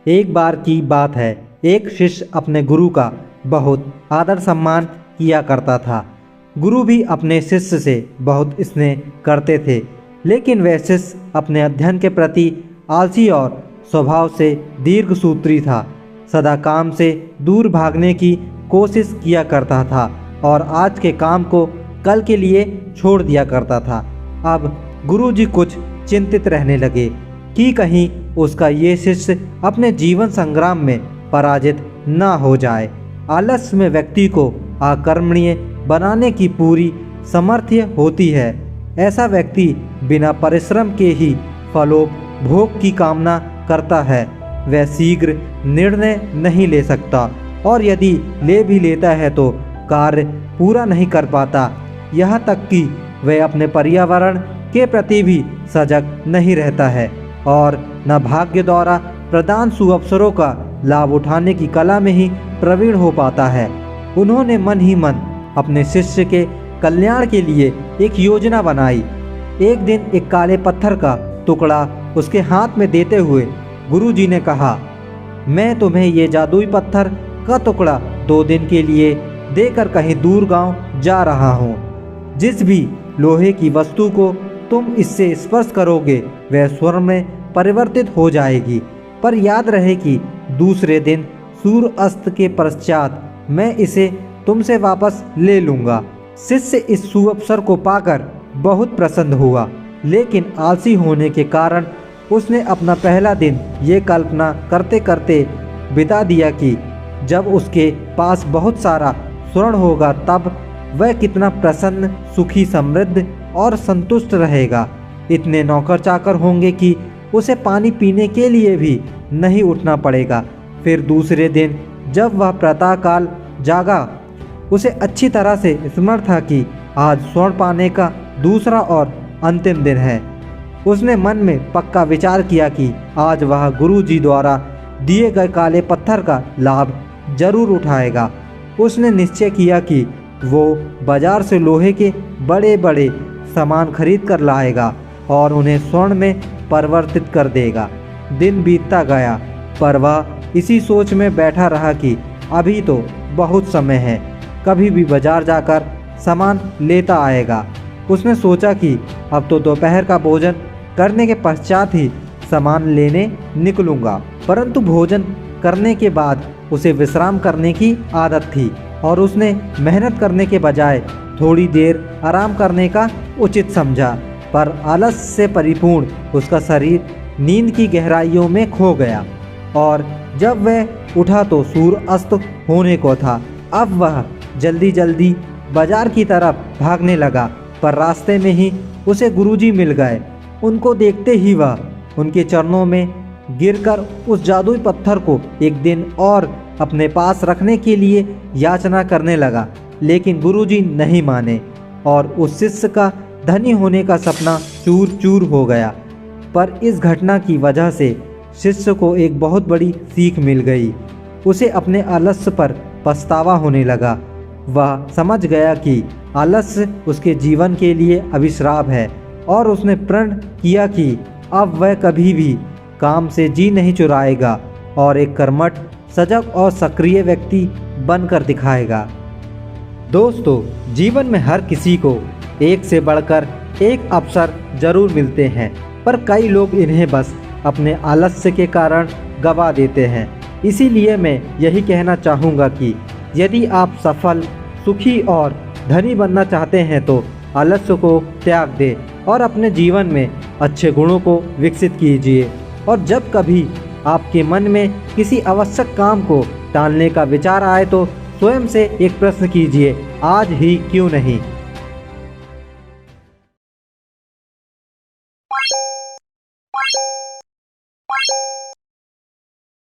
एक बार की बात है, एक शिष्य अपने गुरु का बहुत आदर सम्मान किया करता था। गुरु भी अपने शिष्य से बहुत स्नेह करते थे, लेकिन वह शिष्य अपने अध्ययन के प्रति आलसी और स्वभाव से दीर्घसूत्री था। सदा काम से दूर भागने की कोशिश किया करता था और आज के काम को कल के लिए छोड़ दिया करता था। अब गुरुजी कुछ चिंतित रहने लगे कि कहीं उसका ये शिष्य अपने जीवन संग्राम में पराजित न हो जाए। आलस्य में व्यक्ति को आकर्मणीय बनाने की पूरी सामर्थ्य होती है। ऐसा व्यक्ति बिना परिश्रम के ही फलोपभोग की कामना करता है। वह शीघ्र निर्णय नहीं ले सकता और यदि ले भी लेता है तो कार्य पूरा नहीं कर पाता। यहाँ तक कि वह अपने पर्यावरण के प्रति भी सजग नहीं रहता है और न भाग्य द्वारा प्रदान सुअवसरों का लाभ उठाने की कला में ही प्रवीण हो पाता है। उन्होंने मन ही मन अपने शिष्य के कल्याण के लिए एक योजना बनाई। एक दिन एक काले पत्थर का टुकड़ा उसके हाथ में देते हुए गुरुजी ने कहा, मैं तुम्हें ये जादुई पत्थर का टुकड़ा 2 दिन के लिए देकर कहीं दूर गांव जा रहा हूँ। जिस भी लोहे की वस्तु को तुम इससे स्पर्श करोगे वह स्वर्ण में परिवर्तित हो जाएगी, पर याद रहे कि दूसरे दिन सूर्य अस्त के पश्चात मैं इसे तुमसे वापस ले लूँगा। शिष्य इस सुअवसर को पाकर बहुत प्रसन्न हुआ, लेकिन आलसी होने के कारण उसने अपना पहला दिन ये कल्पना करते करते बिता दिया कि जब उसके पास बहुत सारा स्वर्ण होगा तब वह कितना प्रसन्न, सुखी, समृद्ध और संतुष्ट रहेगा। इतने नौकर चाकर होंगे कि उसे पानी पीने के लिए भी नहीं उठना पड़ेगा। फिर दूसरे दिन जब वह प्रातःकाल जागा, उसे अच्छी तरह से स्मरण था कि आज स्वर्ण पाने का दूसरा और अंतिम दिन है। उसने मन में पक्का विचार किया कि आज वह गुरुजी द्वारा दिए गए काले पत्थर का लाभ जरूर उठाएगा। उसने निश्चय किया कि वो बाजार से लोहे के बड़े बड़े सामान खरीद कर लाएगा और उन्हें स्वर्ण में परिवर्तित कर देगा। दिन बीतता गया, पर वह इसी सोच में बैठा रहा कि अभी तो बहुत समय है, कभी भी बाजार जाकर सामान लेता आएगा। उसने सोचा कि अब तो दोपहर का भोजन करने के पश्चात ही सामान लेने निकलूँगा। परंतु भोजन करने के बाद उसे विश्राम करने की आदत थी और उसने मेहनत करने के बजाय थोड़ी देर आराम करने का उचित समझा। पर आलस से परिपूर्ण उसका शरीर नींद की गहराइयों में खो गया और जब वह उठा तो सूर्य अस्त होने को था। अब वह जल्दी जल्दी बाजार की तरफ भागने लगा, पर रास्ते में ही उसे गुरुजी मिल गए। उनको देखते ही वह उनके चरणों में गिरकर उस जादुई पत्थर को एक दिन और अपने पास रखने के लिए याचना करने लगा, लेकिन गुरुजी नहीं माने और उस शिष्य का धनी होने का सपना चूर चूर हो गया। पर इस घटना की वजह से शिष्य को एक बहुत बड़ी सीख मिल गई। उसे अपने आलस्य पर पछतावा होने लगा। वह समझ गया कि आलस्य उसके जीवन के लिए अभिश्राप है और उसने प्रण किया कि अब वह कभी भी काम से जी नहीं चुराएगा और एक कर्मठ, सजग और सक्रिय व्यक्ति बनकर दिखाएगा। दोस्तों, जीवन में हर किसी को एक से बढ़कर एक अवसर जरूर मिलते हैं, पर कई लोग इन्हें बस अपने आलस्य के कारण गवा देते हैं। इसीलिए मैं यही कहना चाहूँगा कि यदि आप सफल, सुखी और धनी बनना चाहते हैं तो आलस्य को त्याग दें और अपने जीवन में अच्छे गुणों को विकसित कीजिए। और जब कभी आपके मन में किसी आवश्यक काम को टालने का विचार आए तो स्वयं से एक प्रश्न कीजिए, आज ही क्यों नहीं।